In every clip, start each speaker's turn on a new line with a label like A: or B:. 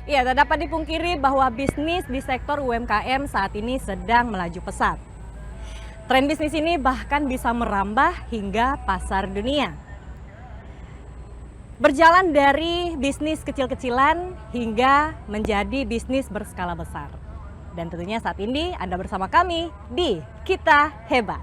A: Ya, tak dapat dipungkiri bahwa bisnis di sektor UMKM saat ini sedang melaju pesat. Tren bisnis ini bahkan bisa merambah hingga pasar dunia. Berjalan dari bisnis kecil-kecilan hingga menjadi bisnis berskala besar. Dan tentunya saat ini Anda bersama kami di Kita Hebat.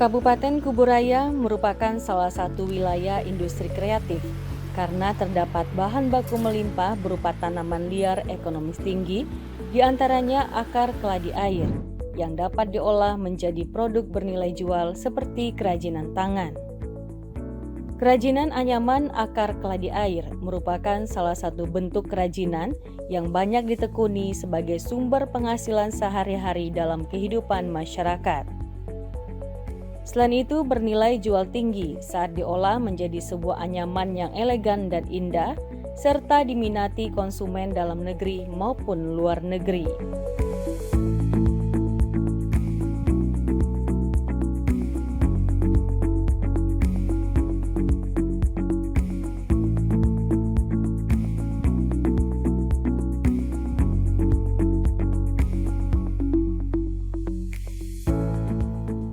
A: Kabupaten Kuburaya merupakan salah satu wilayah industri kreatif karena terdapat bahan baku melimpah berupa tanaman liar ekonomis tinggi, diantaranya akar keladi air yang dapat diolah menjadi produk bernilai jual seperti kerajinan tangan. Kerajinan anyaman akar keladi air merupakan salah satu bentuk kerajinan yang banyak ditekuni sebagai sumber penghasilan sehari-hari dalam kehidupan masyarakat. Selain itu bernilai jual tinggi saat diolah menjadi sebuah anyaman yang elegan dan indah, serta diminati konsumen dalam negeri maupun luar negeri.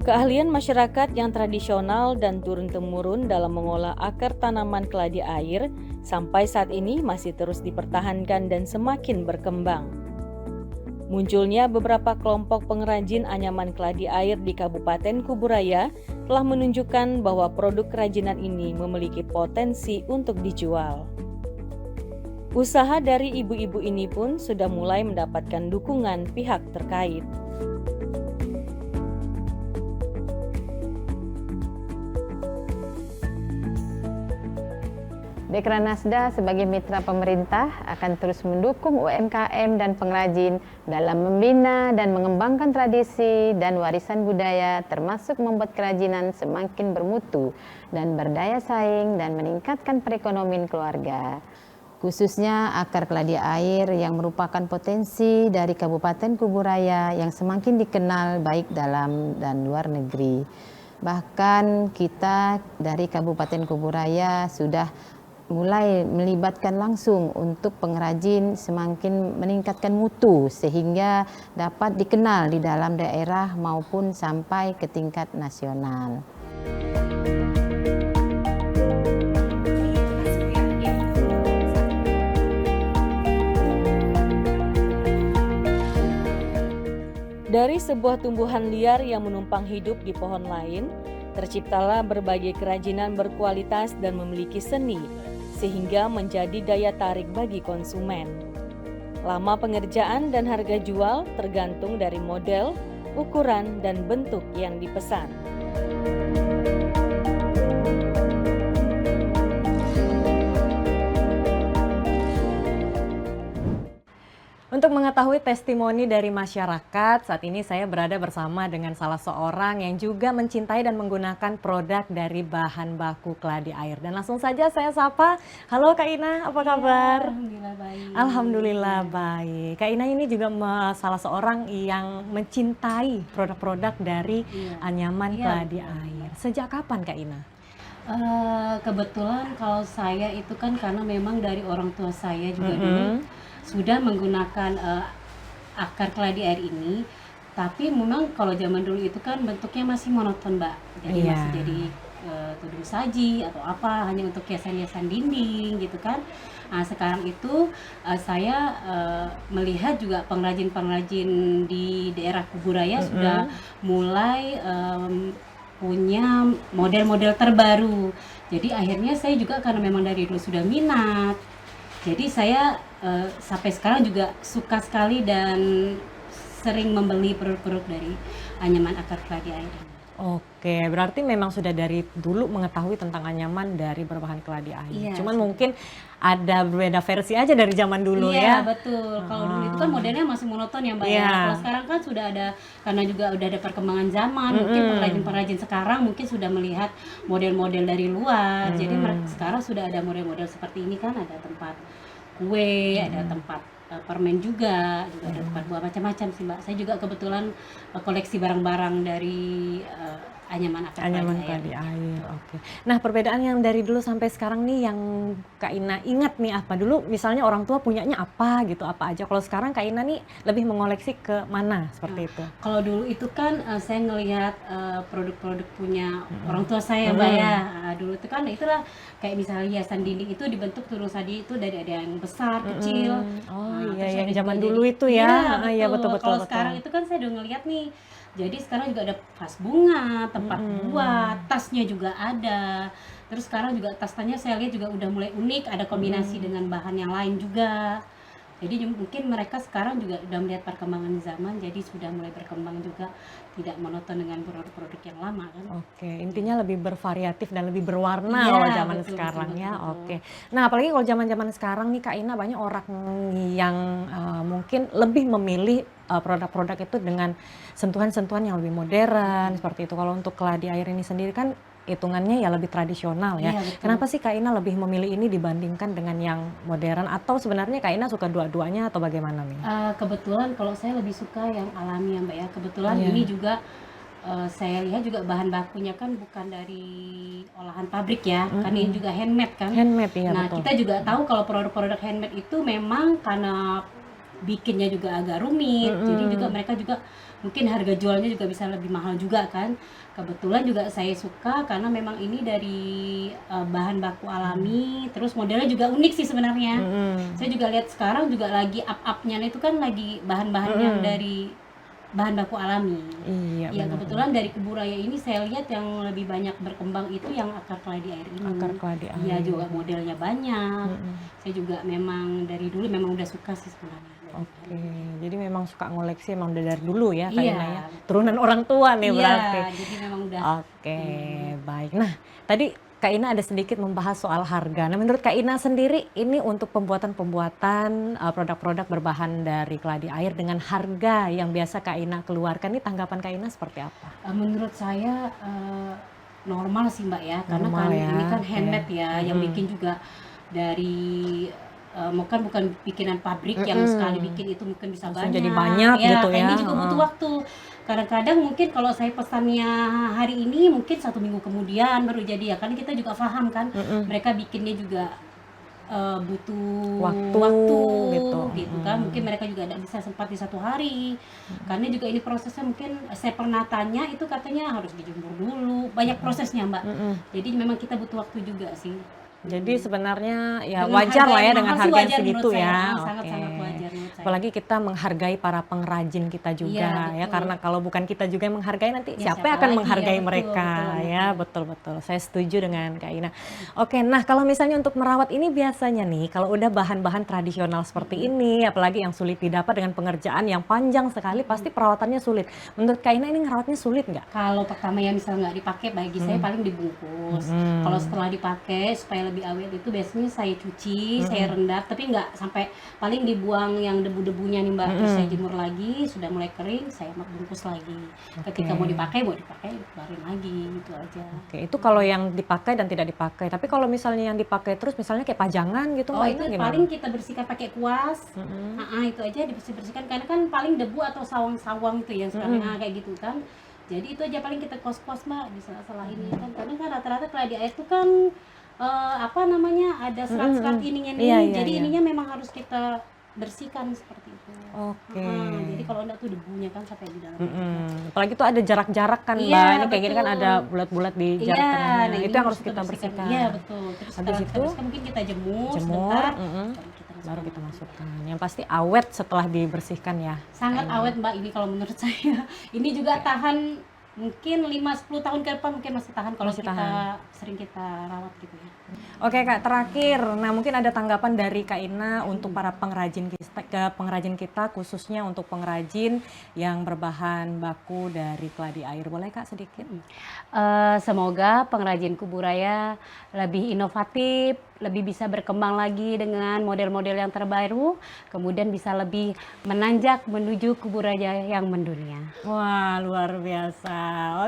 A: Keahlian masyarakat yang tradisional dan turun-temurun dalam mengolah akar tanaman keladi air sampai saat ini masih terus dipertahankan dan semakin berkembang. Munculnya beberapa kelompok pengrajin anyaman keladi air di Kabupaten Kuburaya telah menunjukkan bahwa produk kerajinan ini memiliki potensi untuk dijual. Usaha dari ibu-ibu ini pun sudah mulai mendapatkan dukungan pihak terkait.
B: Dekranasda sebagai mitra pemerintah akan terus mendukung UMKM dan pengrajin dalam membina dan mengembangkan tradisi dan warisan budaya, termasuk membuat kerajinan semakin bermutu dan berdaya saing dan meningkatkan perekonomian keluarga. Khususnya akar keladi air yang merupakan potensi dari Kabupaten Kuburaya yang semakin dikenal baik dalam dan luar negeri. Bahkan kita dari Kabupaten Kuburaya sudah mulai melibatkan langsung untuk pengrajin semakin meningkatkan mutu sehingga dapat dikenal di dalam daerah maupun sampai ke tingkat nasional.
A: Dari sebuah tumbuhan liar yang menumpang hidup di pohon lain, terciptalah berbagai kerajinan berkualitas dan memiliki seni, sehingga menjadi daya tarik bagi konsumen. Lama pengerjaan dan harga jual tergantung dari model, ukuran, dan bentuk yang dipesan. Untuk mengetahui testimoni dari masyarakat, saat ini saya berada bersama dengan salah seorang yang juga mencintai dan menggunakan produk dari bahan baku keladi air. Dan langsung saja saya sapa, halo Kak Ina, apa kabar?
C: Alhamdulillah baik.
A: Alhamdulillah baik. Kak Ina ini juga salah seorang yang mencintai produk-produk dari anyaman keladi air. Sejak kapan Kak Ina?
C: Kebetulan kalau saya itu kan karena memang dari orang tua saya juga dulu sudah menggunakan akar keladi air ini, tapi memang kalau zaman dulu itu kan bentuknya masih monoton, Mbak. Jadi masih jadi tudung saji atau apa, hanya untuk hiasan-hiasan dinding gitu kan. Nah, sekarang itu saya melihat juga pengrajin-pengrajin di daerah Kuburaya sudah mulai punya model-model terbaru. Jadi akhirnya saya juga karena memang dari dulu sudah minat, jadi saya sampai sekarang juga suka sekali dan sering membeli produk-produk dari anyaman akar keladi air ini.
A: Oke, berarti memang sudah dari dulu mengetahui tentang anyaman dari berbahan keladi air.
C: Iya,
A: Cuman mungkin ada berbeda versi aja dari zaman dulu ya.
C: Iya, betul. Kalau dulu itu kan modelnya masih monoton ya, Mbak ya. Kalau sekarang kan sudah ada, karena juga udah ada perkembangan zaman, mungkin pengrajin-pengrajin sekarang mungkin sudah melihat model-model dari luar. Jadi sekarang sudah ada model-model seperti ini kan, ada tempat kue, ada tempat permen juga ada tempat buah macam-macam sih Mbak. Saya juga kebetulan koleksi barang-barang dari anyaman akar
A: Anyaman
C: keladi air.
A: keladi air, oke. Nah, perbedaan yang dari dulu sampai sekarang nih yang Kak Ina ingat nih apa? Dulu misalnya orang tua punyanya apa gitu, apa aja. Kalau sekarang Kak Ina nih lebih mengoleksi ke mana seperti itu?
C: Kalau dulu itu kan saya ngelihat produk-produk punya orang tua saya, Mbak ya. Dulu itu kan itulah kayak misalnya hiasan dinding itu dibentuk turun tadi itu dari ada yang besar, kecil.
A: Oh
C: Nah,
A: iya,
C: terus
A: yang
C: ada
A: zaman
C: juga
A: dulu
C: jadi
A: itu ya.
C: iya
A: Iya,
C: betul.
A: betul.
C: Kalau sekarang itu kan saya udah ngelihat nih. Jadi sekarang juga ada vas bunga, tempat buat, tasnya juga ada. Terus sekarang juga tas-tasnya saya lihat juga udah mulai unik, ada kombinasi dengan bahan yang lain juga. Jadi mungkin mereka sekarang juga udah melihat perkembangan zaman, jadi sudah mulai berkembang juga, tidak monoton dengan produk-produk yang lama kan.
A: Oke, intinya lebih bervariatif dan lebih berwarna
C: Iya,
A: kalau zaman
C: betul,
A: sekarang
C: betul,
A: ya.
C: betul.
A: Oke. Nah, apalagi kalau zaman-zaman sekarang nih Kak Ina banyak orang yang mungkin lebih memilih produk-produk itu dengan sentuhan-sentuhan yang lebih modern seperti itu. Kalau untuk keladi air ini sendiri kan hitungannya ya lebih tradisional ya.
C: Iya, betul.
A: Kenapa sih Kak Ina lebih memilih ini dibandingkan dengan yang modern atau sebenarnya Kak Ina suka dua-duanya atau bagaimana nih?
C: Kebetulan kalau saya lebih suka yang alami ya Mbak ya. Kebetulan
A: Iya.
C: ini juga saya lihat juga bahan bakunya kan bukan dari olahan pabrik ya, kan ini juga handmade kan.
A: Handmade ya,
C: Nah,
A: betul.
C: kita juga tahu kalau produk-produk handmade itu memang karena bikinnya juga agak rumit, jadi juga mereka juga mungkin harga jualnya juga bisa lebih mahal juga kan. Kebetulan juga saya suka karena memang ini dari bahan baku alami, terus modelnya juga unik sih sebenarnya. Saya juga lihat sekarang juga lagi up-upnya itu kan lagi bahan-bahan yang dari bahan baku alami.
A: Iya,
C: Ya
A: benar.
C: kebetulan dari Kuburaya ini saya lihat yang lebih banyak berkembang itu yang akar keladi air ini.
A: Akar keladi
C: Iya
A: air.
C: juga modelnya banyak. Saya juga memang dari dulu memang udah suka sih sebenarnya.
A: Oke, jadi memang suka ngoleksi emang udah dari dulu ya Kak
C: Iya.
A: Ina ya. Turunan orang tua nih berarti.
C: Iya, jadi memang udah.
A: Oke, baik. Nah, tadi Kak Ina ada sedikit membahas soal harga. Nah, menurut Kak Ina sendiri ini untuk pembuatan produk-produk berbahan dari keladi air dengan harga yang biasa Kak Ina keluarkan, ini tanggapan Kak Ina seperti apa?
C: Menurut saya normal sih Mbak ya, karena
A: Normal
C: kan
A: ya,
C: ini kan
A: oke.
C: handmade ya, yang bikin juga dari bukan bikinan pabrik yang sekali bikin itu mungkin bisa
A: Langsung
C: banyak.
A: jadi banyak gitu
C: kayak
A: ya,
C: ini juga butuh waktu. Kadang-kadang mungkin kalau saya pesannya hari ini mungkin 1 minggu kemudian baru jadi ya, kan kita juga paham kan mereka bikinnya juga butuh
A: Waktu, gitu.
C: kan, mungkin mereka juga tidak bisa sempat di 1 hari karena juga ini prosesnya mungkin saya pernah tanya itu katanya harus dijemur dulu, banyak prosesnya Mbak. Jadi memang kita butuh waktu juga sih.
A: Jadi sebenarnya ya
C: Dengan
A: wajar
C: harga
A: lah ya
C: yang
A: dengan
C: mahal sih
A: harga yang
C: wajar
A: segitu
C: menurut saya.
A: ya.
C: Sangat-sangat
A: Oke.
C: wajar menurut saya.
A: Apalagi kita menghargai para pengrajin kita juga
C: Iya,
A: ya,
C: betul.
A: karena kalau bukan kita juga yang menghargai nanti
C: Ya,
A: siapa
C: siapa
A: yang akan
C: lagi?
A: menghargai
C: Ya, betul,
A: mereka
C: betul,
A: ya, betul-betul. Saya setuju dengan Kak Ina. Oke, nah kalau misalnya untuk merawat ini biasanya nih kalau udah bahan-bahan tradisional seperti ini, apalagi yang sulit didapat dengan pengerjaan yang panjang sekali, pasti perawatannya sulit. Menurut Kak Ina ini ngerawatnya sulit nggak?
C: Kalau pertama ya misalnya nggak dipakai, bagi saya paling dibungkus. Kalau setelah dipakai supaya lebih awet itu biasanya saya cuci, saya rendam, tapi nggak sampai, paling dibuang yang debu-debunya nih Mbak. Terus saya jemur lagi, sudah mulai kering, saya bungkus lagi. Ketika mau dipakai, keluarin lagi, gitu aja.
A: Oke, itu kalau yang dipakai dan tidak dipakai. Tapi kalau misalnya yang dipakai terus, misalnya kayak pajangan gitu,
C: Oh
A: Mbak
C: itu
A: Ina gimana?
C: paling kita bersihkan pakai kuas. Itu aja dibersih-bersihkan karena kan paling debu atau sawang-sawang itu yang sekarang kayak gitu kan. Jadi itu aja paling kita kuas-kuas Mbak di salah-salah ini kan. Karena kan rata-rata keladi air itu kan ada serat-serat ininya nih.
A: Iya, iya,
C: Jadi
A: iya.
C: ininya memang harus kita bersihkan seperti itu.
A: Oke.
C: Jadi kalau enggak tuh debunya kan sampai di dalam.
A: Apalagi itu ada jarak-jarak kan
C: Iya,
A: Mbak, ini kayak gini kan
C: betul.
A: ada bulat-bulat di jarak tengahnya.
C: Nah
A: Itu
C: ini
A: yang harus kita bersihkan.
C: Iya betul. Terus
A: Habis
C: setelah kita
A: itu
C: bersihkan mungkin kita jemur
A: jemur,
C: sebentar,
A: baru kita masukkan. Yang pasti awet setelah dibersihkan ya.
C: sangat awet Mbak ini kalau menurut saya. Ini juga tahan mungkin 5-10 tahun ke depan mungkin masih tahan kalau
A: Masih
C: kita
A: tahan.
C: sering kita rawat gitu ya.
A: Oke Kak, terakhir, nah mungkin ada tanggapan dari Kak Ina untuk para pengrajin kita, khususnya untuk pengrajin yang berbahan baku dari keladi air. Boleh Kak sedikit?
C: Semoga pengrajin Kuburaya lebih inovatif, lebih bisa berkembang lagi dengan model-model yang terbaru, kemudian bisa lebih menanjak menuju Kuburaya yang mendunia.
A: Wah, luar biasa.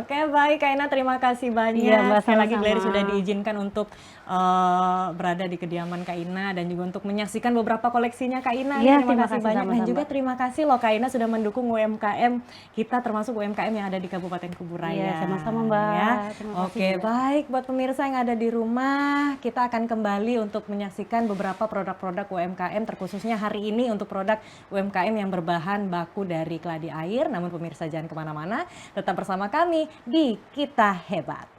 A: Oke, baik Kak Ina, terima kasih banyak.
C: Iya, Mbak,
A: Sekali lagi
C: sama-sama.
A: Gleri sudah diizinkan untuk berada di kediaman Kak Ina dan juga untuk menyaksikan beberapa koleksinya Kak Ina.
C: Iya,
A: Terima
C: terima
A: kasih
C: kasih
A: banyak dan
C: sama-sama.
A: juga terima kasih loh Kak Ina sudah mendukung UMKM kita, termasuk UMKM yang ada di Kabupaten Kuburaya.
C: Iya, sama-sama, Mbak.
A: Ya.
C: Terima kasih
A: Oke,
C: juga.
A: baik buat pemirsa yang ada di rumah, kita akan kembali untuk menyaksikan beberapa produk-produk UMKM, terkhususnya hari ini untuk produk UMKM yang berbahan baku dari keladi air. Namun pemirsa jangan kemana-mana, tetap bersama kami di Kita Hebat.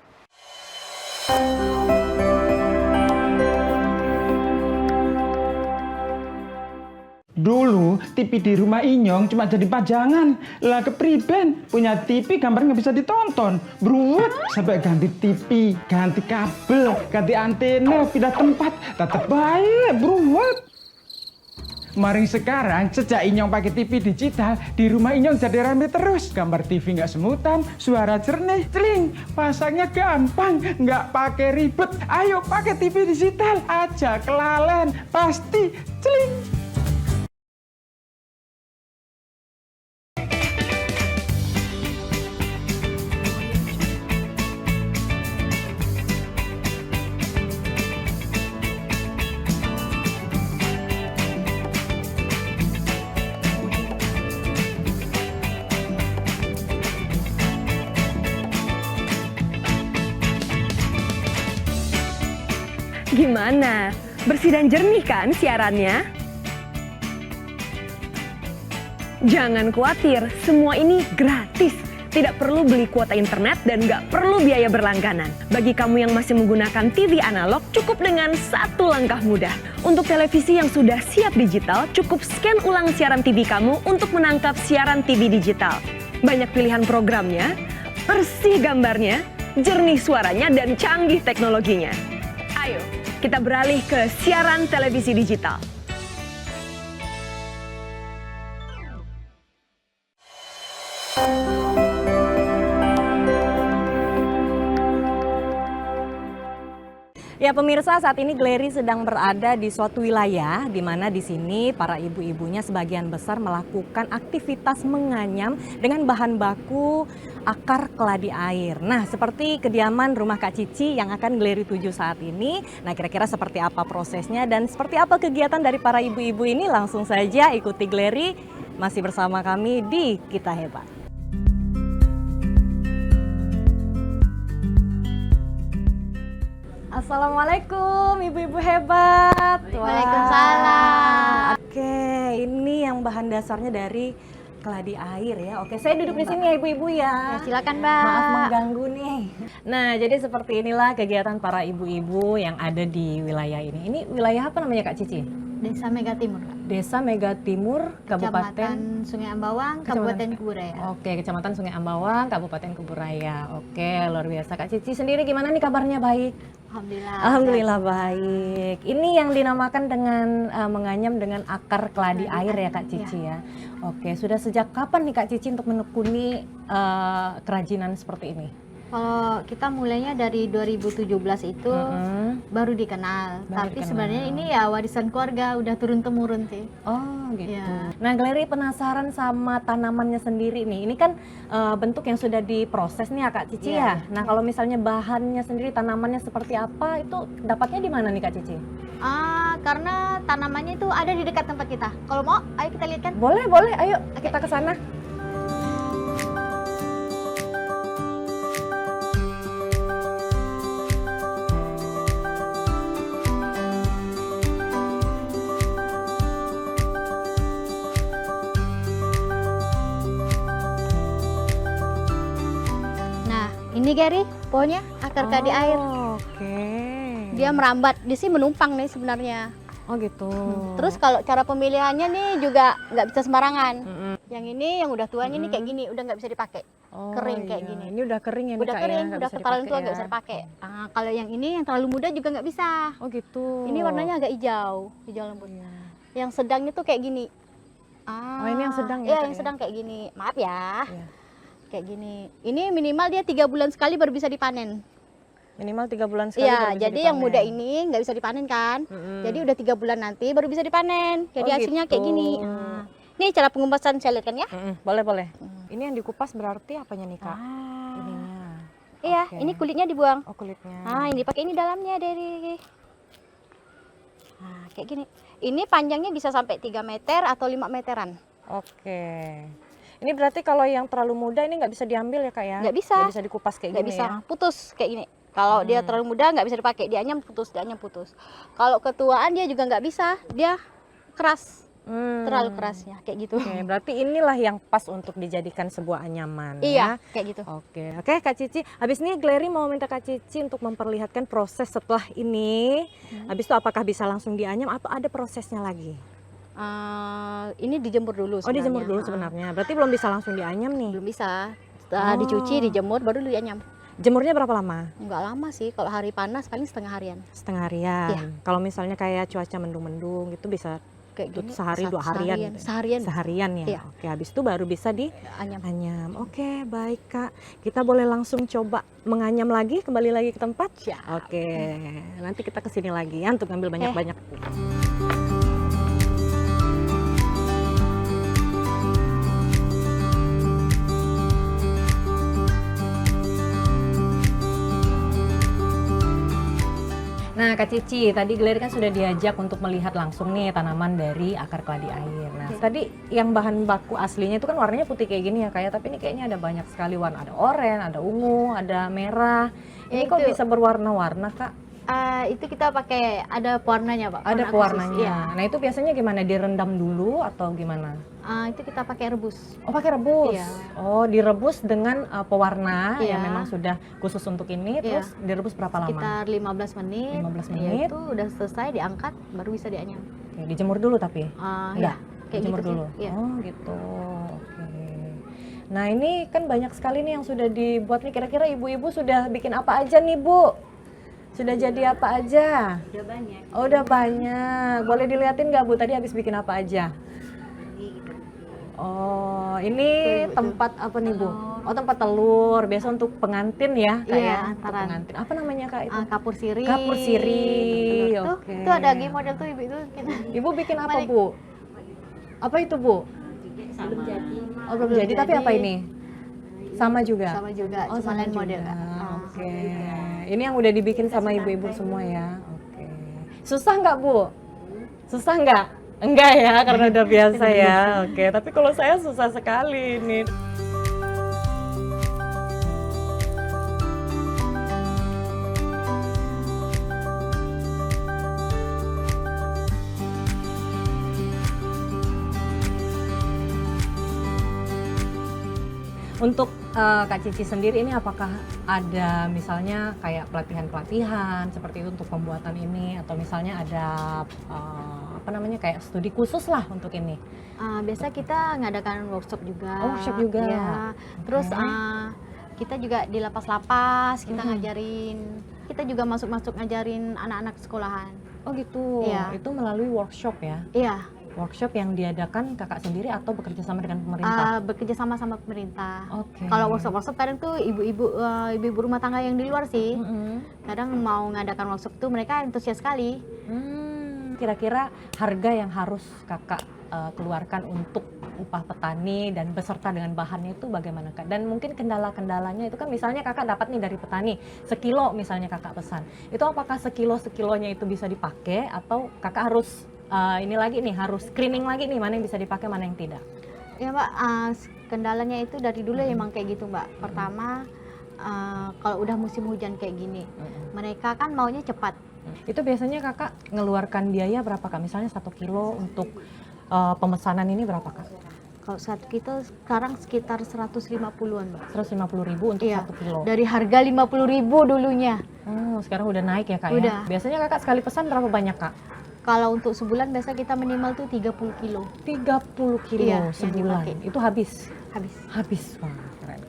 D: Dulu TV di rumah Inyong cuma jadi pajangan. Lah kepriben punya TV gambar nggak bisa ditonton. Beruwet sampai ganti TV, ganti kabel, ganti antena, pindah tempat. Tetap baik, beruwet. Maring sekarang sejak Inyong pakai TV digital, di rumah Inyong jadi rame terus. Gambar TV nggak semutan, suara jernih, celing. Pasangnya gampang, nggak pakai ribet. Ayo pakai TV digital aja, kelalen pasti celing.
E: Gimana? Bersih dan jernih kan siarannya? Jangan khawatir, semua ini gratis. Tidak perlu beli kuota internet dan nggak perlu biaya berlangganan. Bagi kamu yang masih menggunakan TV analog, cukup dengan satu langkah mudah. Untuk televisi yang sudah siap digital, cukup scan ulang siaran TV kamu untuk menangkap siaran TV digital. Banyak pilihan programnya, bersih gambarnya, jernih suaranya, dan canggih teknologinya. Ayo, kita beralih ke siaran televisi digital.
A: Ya pemirsa, saat ini Gleri sedang berada di suatu wilayah di mana di sini para ibu-ibunya sebagian besar melakukan aktivitas menganyam dengan bahan baku akar keladi air. Nah, seperti kediaman rumah Kak Cici yang akan Gleri tuju saat ini. Nah, kira-kira seperti apa prosesnya dan seperti apa kegiatan dari para ibu-ibu ini? Langsung saja ikuti Gleri masih bersama kami di Kita Hebat. Assalamualaikum ibu-ibu hebat.
B: Waalaikumsalam.
A: Oke, ini yang bahan dasarnya dari keladi air ya. Oke, saya duduk di sini ya ibu-ibu ya.
B: Ya, silakan, Mbak.
A: Maaf mengganggu nih. Nah, jadi seperti inilah kegiatan para ibu-ibu yang ada di wilayah ini. Ini wilayah apa namanya Kak Cici?
B: Desa Mega Timur, Kak.
A: Desa Mega Timur, Kabupaten
B: Kecamatan Sungai Ambawang, Kabupaten Kuburaya.
A: Oke, Kecamatan Sungai Ambawang, Kabupaten Kuburaya. Oke, luar biasa. Kak Cici sendiri gimana nih kabarnya? Baik?
B: Alhamdulillah.
A: Alhamdulillah baik. Ini yang dinamakan dengan menganyam dengan akar keladi air ya Kak Cici ya. Oke, sudah sejak kapan nih Kak Cici untuk menekuni kerajinan seperti ini?
B: Kalau kita mulainya dari 2017 itu baru dikenal. Tapi sebenarnya ini ya warisan keluarga, udah turun-temurun sih.
A: Oh gitu.
B: Ya.
A: Nah Gleri penasaran sama tanamannya sendiri nih. Ini kan bentuk yang sudah diproses nih ya Kak Cici ya. Nah kalau misalnya bahannya sendiri, tanamannya seperti apa, itu dapatnya di mana nih Kak Cici?
B: Karena tanamannya itu ada di dekat tempat kita. Kalau mau, ayo kita lihat kan.
A: Boleh, boleh. Ayo kita ke sana.
B: Ini Gary, pohonnya akar keladi air.
A: Oke.
B: Dia merambat, di sini menumpang nih sebenarnya.
A: Oh gitu.
B: Terus kalau cara pemilihannya nih juga nggak bisa sembarangan. Yang ini yang udah tuanya nih kayak gini, udah nggak bisa dipakai.
A: Oh,
B: kering kayak
A: iya.
B: gini.
A: Ini udah kering ya nih
B: Udah
A: Kak
B: kering,
A: ya? Nggak
B: udah
A: bisa
B: ketahuan tua
A: dipakai
B: nggak bisa dipakai. Kalau yang ini yang terlalu muda juga nggak bisa.
A: Oh gitu.
B: Ini warnanya agak hijau, hijau lembut.
A: Iya.
B: Yang sedang itu kayak gini.
A: Oh ini yang sedang ya?
B: Iya,
A: Kak,
B: yang
A: ya?
B: sedang kayak gini. Maaf ya.
A: Iya.
B: Kayak gini. Ini minimal dia 3 bulan sekali baru bisa dipanen.
F: Minimal 3 bulan sekali
G: Iya,
F: baru bisa
G: jadi yang muda
F: dipanen.
G: ini nggak bisa dipanen kan.
F: Mm-mm.
G: Jadi udah 3 bulan nanti baru bisa dipanen. Jadi
F: Oh,
G: hasilnya
F: gitu.
G: kayak gini. Nah, ini cara pengupasan saya lihat kan ya.
F: Boleh boleh. Ini yang dikupas berarti apanya nih Kak?
G: Ah.
F: Ininya.
G: Iya,
F: Oke.
G: ini kulitnya dibuang.
F: Oh kulitnya.
G: Nah, ini pakai ini dalamnya dari. Nah, kayak gini. Ini panjangnya bisa sampai 3 meter atau 5 meteran.
F: Oke. Ini berarti kalau yang terlalu muda ini nggak bisa diambil ya Kak ya?
G: Nggak bisa.
F: Nggak bisa dikupas kayak
G: Nggak
F: gini
G: bisa,
F: ya?
G: putus kayak gini. Kalau dia terlalu muda nggak bisa dipakai, dianyam putus. Kalau ketuaan dia juga nggak bisa, dia keras, terlalu kerasnya kayak gitu.
F: Oke, berarti inilah yang pas untuk dijadikan sebuah anyaman
G: Iya,
F: ya.
G: kayak gitu.
F: Oke Kak Cici. Habis ini Glery mau minta Kak Cici untuk memperlihatkan proses setelah ini. Habis itu apakah bisa langsung dianyam atau ada prosesnya lagi?
G: Ini dijemur dulu.
F: Oh dijemur dulu
G: Ah,
F: sebenarnya. Berarti belum bisa langsung dianyam nih.
G: belum bisa. Setelah dicuci, dijemur, baru dianyam.
F: Jemurnya berapa lama?
G: Nggak lama sih, kalau hari panas paling setengah harian.
F: Setengah harian.
G: Iya.
F: Kalau misalnya kayak cuaca mendung-mendung itu bisa
G: Kayak gini.
F: sehari 2 harian. gitu.
G: Seharian.
F: Seharian ya.
G: Iya.
F: Oke, habis itu baru bisa
G: Anyam.
F: dianyam. Oke, baik Kak. Kita boleh langsung coba menganyam lagi, kembali lagi ke tempat.
G: Siap.
F: Oke, nanti kita kesini lagi ya untuk ngambil banyak-banyak. Nah Kak Cici, tadi Glery kan sudah diajak untuk melihat langsung nih tanaman dari akar keladi air. Nah tadi yang bahan baku aslinya itu kan warnanya putih kayak gini ya Kak ya, tapi ini kayaknya ada banyak sekali warna. Ada oranye, ada ungu, ada merah. Ini
G: Ya,
F: kok
G: itu.
F: bisa berwarna-warna Kak?
G: Itu kita pakai ada pewarnanya, Pak.
F: Ada
G: warna khusus.
F: pewarnanya.
G: Iya.
F: Nah itu biasanya gimana? Direndam dulu atau gimana?
G: Itu kita pakai rebus.
F: Oh pakai rebus.
G: Iya.
F: Oh direbus dengan pewarna
G: Iya.
F: yang memang sudah khusus untuk ini.
G: Iya.
F: Terus direbus berapa lama?
G: Sekitar 15 menit.
F: 15
G: Ya,
F: menit.
G: itu udah selesai diangkat baru bisa dianyam.
F: Oke, dijemur dulu tapi?
G: Ya, kayak
F: Dijemur
G: gitu
F: dulu.
G: sih. Iya.
F: Oh gitu. Oke. Nah ini kan banyak sekali nih yang sudah dibuat nih. Kira-kira ibu-ibu sudah bikin apa aja nih Bu? Sudah jadi apa aja?
C: Udah banyak.
F: Oh udah banyak. Boleh dilihatin nggak Bu tadi habis bikin apa aja? Oh ini tempat apa nih Bu? Oh tempat telur. Biasa untuk pengantin ya Kak
G: Iya,
F: ya? Untuk
G: antaran.
F: pengantin. Apa namanya Kak itu?
G: Kapur siri.
F: Kapur siri.
G: Tuh,
F: Oke.
G: tuh ada lagi model tuh ibu itu.
F: Ibu bikin apa
G: Balik.
F: Bu? Apa itu Bu?
C: Belum jadi.
F: Oh belum
G: Belum
F: jadi, tapi
G: jadi.
F: apa ini? Sama juga?
G: Sama juga,
F: Oh,
G: cuma
F: sama
G: lain
F: juga.
G: model.
F: Oke. Ini yang udah dibikin sama ibu-ibu semua ya? Oke. Susah nggak Bu? Susah nggak? Enggak ya, karena udah biasa ya. Oke, tapi kalau saya susah sekali nih. Untuk Kak Cici sendiri ini apakah ada misalnya kayak pelatihan-pelatihan seperti itu untuk pembuatan ini atau misalnya ada apa namanya kayak studi khusus lah untuk ini?
G: Biasa kita ngadakan workshop juga.
F: Oh, workshop juga.
G: Ya. Terus
F: Oke.
G: kita juga di lapas-lapas kita ngajarin. Kita juga masuk-masuk ngajarin anak-anak sekolahan.
F: Oh gitu.
G: Iya.
F: Itu melalui workshop ya?
G: Iya,
F: Workshop yang diadakan kakak sendiri atau bekerja sama dengan pemerintah?
G: bekerja sama sama pemerintah.
F: Oke.
G: Kalau workshop kadang tuh ibu-ibu rumah tangga yang di luar sih.
F: Mm-mm.
G: Kadang mau ngadakan workshop tuh mereka antusias sekali.
F: Kira-kira harga yang harus kakak keluarkan untuk upah petani dan beserta dengan bahannya itu bagaimana Kak? Dan mungkin kendala-kendalanya itu kan misalnya kakak dapat nih dari petani sekilo misalnya kakak pesan. Itu apakah sekilonya itu bisa dipakai atau kakak harus ini lagi nih harus screening lagi nih mana yang bisa dipakai mana yang tidak?
G: Ya Mbak, kendalanya itu dari dulu emang kayak gitu Mbak. Pertama, kalau udah musim hujan kayak gini, mereka kan maunya cepat.
F: Itu biasanya kakak ngeluarkan biaya berapa Kak? Misalnya 1 kilo untuk pemesanan ini berapa Kak?
G: Kalau saat kita sekarang sekitar 150-an Mbak.
F: 150.000 untuk
G: Iya.
F: 1 kilo.
G: Dari harga 50.000 dulunya.
F: Oh, sekarang udah naik ya Kak
G: Udah.
F: ya? Biasanya kakak sekali pesan berapa banyak Kak?
G: Kalau untuk sebulan biasa kita minimal tuh 30 kilo
F: 30 kilo
G: Iya, yang
F: sebulan.
G: dipakai.
F: Itu habis?
G: habis.
F: Habis. Wah, keren.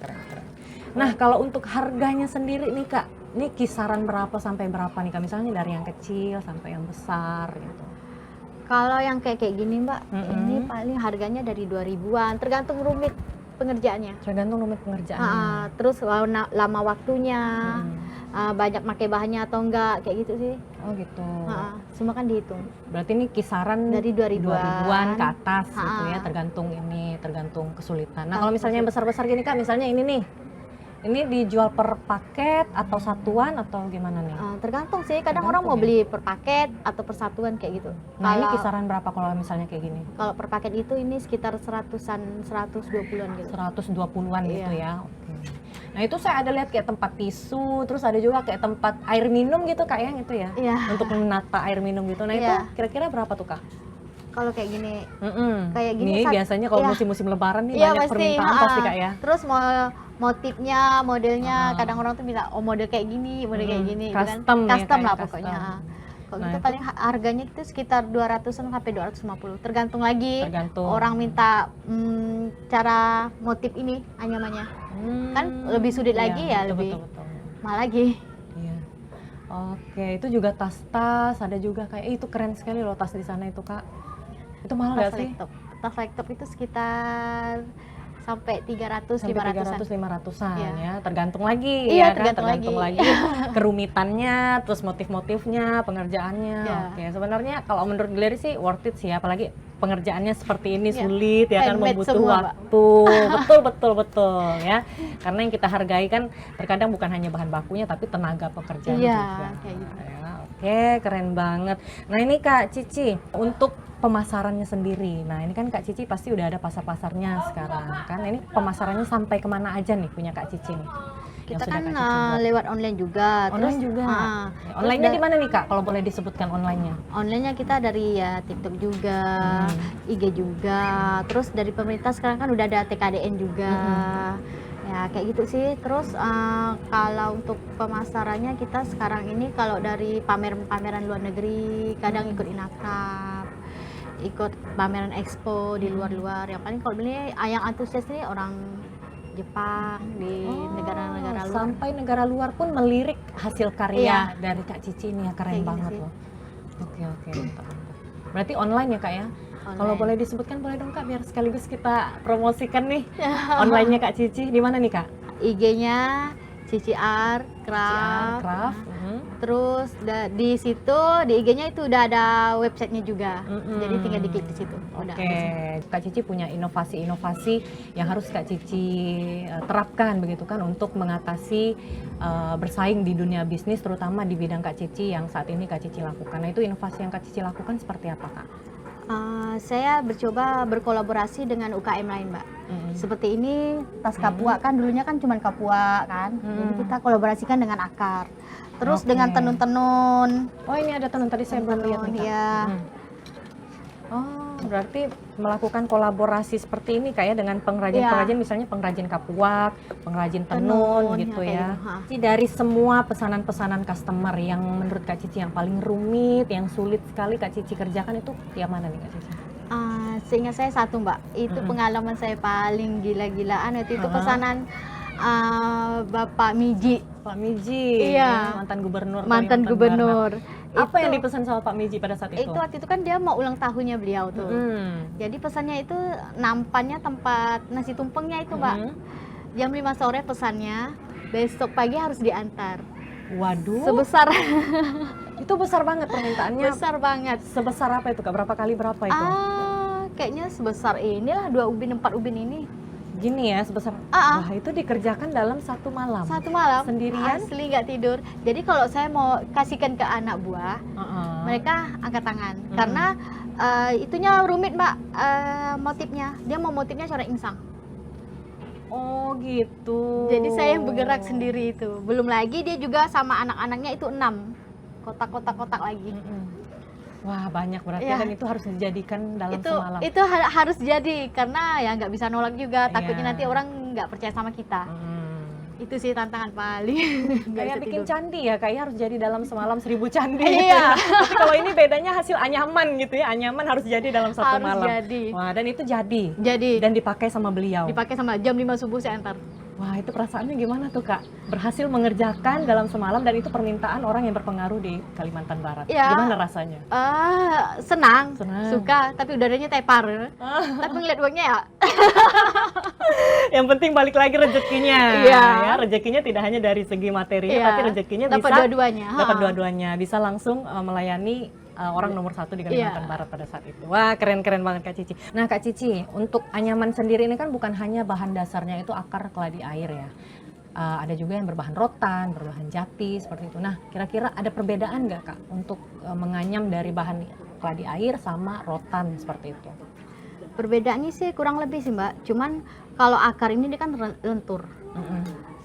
F: Nah, kalau untuk harganya sendiri nih Kak, ini kisaran berapa sampai berapa nih Kak? Misalnya dari yang kecil sampai yang besar gitu.
G: Kalau yang kayak gini Mbak,
F: Mm-mm.
G: ini paling harganya dari 2000-an, tergantung rumit pengerjaannya.
F: Tergantung rumit pengerjaannya.
G: Terus lama waktunya. banyak pakai bahannya atau enggak, kayak gitu sih.
F: Oh gitu.
G: Semua kan dihitung.
F: Berarti ini kisaran
G: Dari 2000-an.
F: ke atas gitu ya, tergantung kesulitan. Nah, kalau misalnya yang besar-besar gini Kak, misalnya ini nih. Ini dijual per paket atau satuan atau gimana nih?
G: Tergantung sih, kadang orang mau
F: Tergantung ya?
G: beli per paket atau per satuan kayak gitu.
F: Nah, ini
G: Kalau-
F: kisaran berapa kalau misalnya kayak gini?
G: Kalau per paket itu ini sekitar 120-an gitu.
F: 120-an gitu
G: Iya.
F: ya. Oke. Nah, itu saya ada lihat kayak tempat tisu, terus ada juga kayak tempat air minum gitu Kak ya, gitu ya.
G: Iya.
F: Untuk menata air minum gitu. Nah, itu
G: Iya.
F: kira-kira berapa tuh Kak?
G: Kalau kayak gini,
F: Mm-mm.
G: Kayak gini,
F: Nih biasanya kalau
G: iya.
F: musim-musim lebaran nih
G: iya
F: banyak
G: pasti.
F: permintaan pasti Kak ya.
G: Terus mau motifnya, modelnya,
F: Ah.
G: kadang orang tuh minta model kayak gini, model kayak gini, gitu kan.
F: Custom ya,
G: Custom
F: kayak
G: lah
F: custom.
G: pokoknya. Kalau
F: Nah,
G: itu
F: itu-
G: paling harganya itu sekitar 200-an sampai 250. Tergantung lagi
F: Tergantung.
G: orang minta cara motif ini anyamannya. Kan lebih sulit
F: Iya,
G: lagi ya,
F: betul,
G: lebih
F: betul.
G: mahal lagi.
F: Iya. Oke, itu juga tas-tas, ada juga kayak itu keren sekali loh tas di sana itu Kak. Itu mahal
G: Tas
F: nggak sih?
G: laptop. Tas laptop itu sekitar sampai 300
F: Sampai
G: 500-an.
F: 300-500-an
G: Iya.
F: ya, tergantung lagi
G: Iya,
F: ya kan,
G: tergantung
F: tergantung
G: lagi.
F: lagi kerumitannya, terus motif-motifnya, pengerjaannya.
G: Iya.
F: Oke, sebenarnya kalau menurut Gleri sih worth it sih, apalagi pengerjaannya seperti ini
G: Iya.
F: sulit ya kan,
G: Handmade
F: membutuh
G: semua, Mbak.
F: waktu. betul ya. Karena yang kita hargai kan terkadang bukan hanya bahan bakunya tapi tenaga pekerjaan
G: Iya,
F: juga.
G: kayak gitu.
F: Ya, oke, keren banget. Nah, ini Kak Cici, untuk pemasarannya sendiri. Nah, ini kan Kak Cici pasti udah ada pasar-pasarnya sekarang kan. Ini pemasarannya sampai kemana aja nih punya Kak Cici nih?
G: Kita
F: Yang sudah
G: kan
F: Kak Cici buat?
G: lewat online juga.
F: Online juga. Ya, online-nya di mana nih Kak? Kalau boleh disebutkan online-nya?
G: Online-nya kita dari ya TikTok juga, IG juga. Terus dari pemerintah sekarang kan udah ada TKDN juga. Ya kayak gitu sih. Terus kalau untuk pemasarannya kita sekarang ini kalau dari pameran-pameran luar negeri, kadang ikut Inakrab, ikut pameran expo di luar-luar. Yang paling kalau beli yang antusias ini orang Jepang, di negara-negara luar.
F: Sampai negara luar pun melirik hasil karya dari Kak Cici ini ya, keren
G: Kayak gitu
F: banget
G: sih.
F: loh. Oke, mantap. Berarti online ya Kak ya? Kalau boleh disebutkan boleh dong Kak, biar sekaligus kita promosikan nih online-nya Kak Cici. Di mana nih Kak?
G: IG-nya CCR Craft.
F: Craft.
G: Terus di situ di IG-nya itu udah ada websitenya juga. Jadi tinggal diklik di situ. Udah.
F: Oke, Kak Cici punya inovasi-inovasi yang harus Kak Cici terapkan begitu kan untuk mengatasi bersaing di dunia bisnis, terutama di bidang Kak Cici yang saat ini Kak Cici lakukan. Nah, itu inovasi yang Kak Cici lakukan seperti apa Kak?
G: Saya mencoba berkolaborasi dengan UKM lain, Mbak. Seperti ini tas kapua kan dulunya kan cuma kapua kan. Jadi kita kolaborasikan dengan akar. Terus dengan tenun-tenun.
F: Oh, ini ada tenun tadi saya belum lihat nih Kak.
G: Iya.
F: Oh, berarti melakukan kolaborasi seperti ini kayak dengan pengrajin-pengrajin, misalnya pengrajin kapuak, pengrajin tenun gitu
G: kayak
F: ya.
G: gitu, ha.
F: Jadi dari semua pesanan-pesanan customer yang menurut Kak Cici yang paling rumit, yang sulit sekali Kak Cici kerjakan itu yang mana nih Kak Cici?
G: Seingat saya satu, Mbak. Itu pengalaman saya paling gila-gilaan itu pesanan Bapak Miji.
F: Pak Miji,
G: Iya.
F: ya, mantan gubernur.
G: Mantan
F: Kalimantan
G: gubernur.
F: Barat. Apa
G: Itu-
F: yang dipesan sama Pak Miji pada saat itu?
G: Itu waktu itu kan dia mau ulang tahunnya beliau tuh. Jadi pesannya itu nampannya tempat nasi tumpengnya itu, Mbak. Jam 5 sore pesannya, besok pagi harus diantar.
F: Waduh,
G: Sebesar
F: itu besar banget permintaannya.
G: besar banget.
F: Sebesar apa itu Kak? Berapa kali berapa itu?
G: Kayaknya sebesar inilah 2 ubin 4 ubin ini.
F: Gini ya, sebesar.
G: Ah,
F: Wah, itu dikerjakan dalam satu malam.
G: Satu malam
F: Sendirian?
G: asli nggak tidur. Jadi kalau saya mau kasihkan ke anak buah, mereka angkat tangan karena itunya rumit, Mbak. Motifnya dia mau motifnya corak insang.
F: Oh gitu.
G: Jadi saya yang bergerak sendiri itu. Belum lagi dia juga sama anak-anaknya itu 6 kotak-kotak lagi.
F: Wah, banyak berarti
G: Iya.
F: dan itu harus dijadikan dalam
G: Itu
F: semalam.
G: harus jadi karena ya nggak bisa nolak juga. Takutnya
F: Iya.
G: nanti orang nggak percaya sama kita. Itu sih tantangan paling. Nggak
F: Kayak
G: bisa
F: bikin
G: tidur.
F: candi ya, kayak harus jadi dalam semalam 1000 candi.
G: Iya.
F: Gitu ya. Tapi kalau ini bedanya hasil anyaman gitu ya, anyaman harus jadi dalam satu
G: Harus
F: malam.
G: jadi.
F: Wah, dan itu jadi.
G: Jadi
F: Dan dipakai sama beliau.
G: dipakai sama jam 5 subuh saya antar.
F: Wah, itu perasaannya gimana tuh Kak? Berhasil mengerjakan dalam semalam dan itu permintaan orang yang berpengaruh di Kalimantan Barat.
G: Ya.
F: Gimana rasanya?
G: Senang,
F: Senang.
G: suka, tapi udaranya tepar. Tapi ngeliat uangnya ya,
F: Yang penting balik lagi rezekinya.
G: Iya.
F: Ya, rezekinya tidak hanya dari segi materinya,
G: Iya.
F: tapi rezekinya
G: dapat
F: bisa
G: dua-duanya.
F: dapat dua-duanya, bisa langsung melayani orang nomor 1 di Kalimantan
G: Iya.
F: Barat pada saat itu. Wah, keren-keren banget Kak Cici. Nah Kak Cici, untuk anyaman sendiri ini kan bukan hanya bahan dasarnya itu akar keladi air ya. Ada juga yang berbahan rotan, berbahan jati, seperti itu. Nah, kira-kira ada perbedaan nggak Kak untuk menganyam dari bahan keladi air sama rotan seperti itu?
G: Perbedaannya sih kurang lebih sih Mbak. Cuman kalau akar ini dia kan lentur.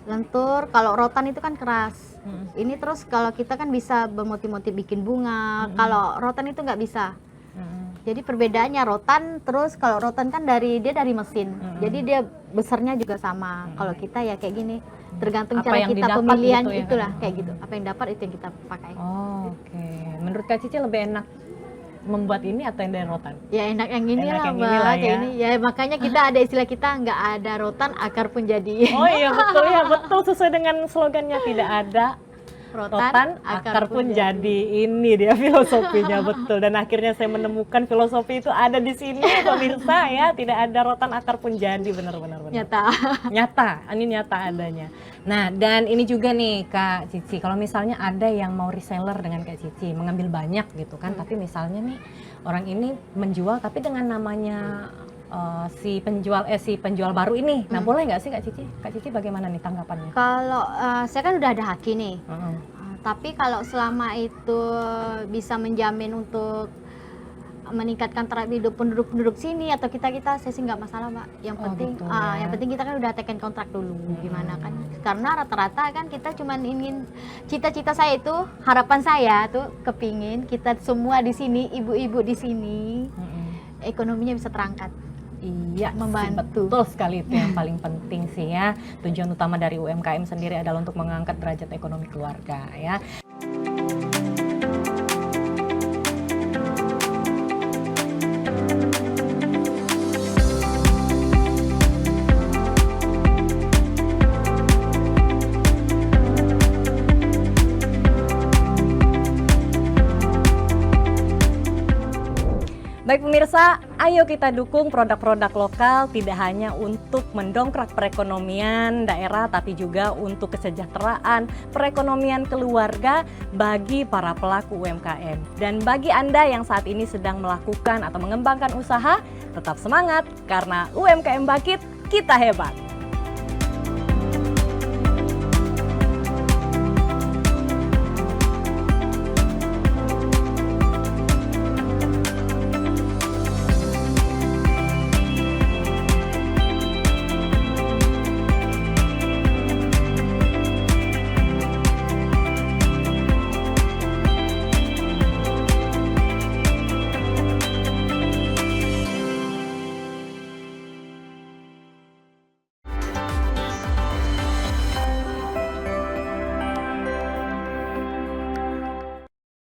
G: Lentur, kalau rotan itu kan keras. Ini terus kalau kita kan bisa bermotif-motif bikin bunga. Kalau rotan itu nggak bisa. Jadi perbedaannya rotan, terus kalau rotan kan dia dari mesin. Jadi dia besarnya juga sama. Kalau kita ya kayak gini. Tergantung
F: Apa
G: cara
F: yang
G: kita
F: didapat
G: pemilihan
F: gitu ya,
G: itulah
F: kan?
G: kayak gitu. Apa yang dapat itu yang kita pakai.
F: Oh, oke. Menurut Kak Cici lebih enak membuat ini atau yang dari rotan?
G: Ya enak yang ini
F: Enak
G: lah
F: yang
G: Mbak.
F: ini lah
G: Kayak
F: ya.
G: ini. Ya makanya kita ada istilah kita nggak ada rotan akar pun jadi.
F: Oh iya betul ya, betul sesuai dengan slogannya, tidak ada rotan akar pun jadi. Ini dia filosofinya, betul. Dan akhirnya saya menemukan filosofi itu ada di sini pemirsa ya, tidak ada rotan akar pun jadi, benar-benar
G: Nyata.
F: nyata, ini nyata adanya. Nah, dan ini juga nih Kak Cici, kalau misalnya ada yang mau reseller dengan Kak Cici, mengambil banyak gitu kan, tapi misalnya nih orang ini menjual tapi dengan namanya si penjual baru ini. Nah, boleh nggak sih Kak Cici? Kak Cici bagaimana nih tanggapannya?
G: Kalau saya kan udah ada haki nih. Tapi kalau selama itu bisa menjamin untuk meningkatkan taraf hidup penduduk sini atau kita saya sih nggak masalah Mbak. Yang penting
F: gitu ya.
G: yang penting kita kan udah teken kontrak dulu gimana kan. Karena rata-rata kan kita cuman ingin, cita-cita saya itu, harapan saya tuh kepingin kita semua di sini, ibu-ibu di sini ekonominya bisa terangkat.
F: Iya,
G: Membantu.
F: betul sekali, itu yang paling penting sih ya. Tujuan utama dari UMKM sendiri adalah untuk mengangkat derajat ekonomi keluarga ya. Baik pemirsa, ayo kita dukung produk-produk lokal tidak hanya untuk mendongkrak perekonomian daerah tapi juga untuk kesejahteraan perekonomian keluarga bagi para pelaku UMKM. Dan bagi Anda yang saat ini sedang melakukan atau mengembangkan usaha, tetap semangat karena UMKM Bangkit, kita hebat.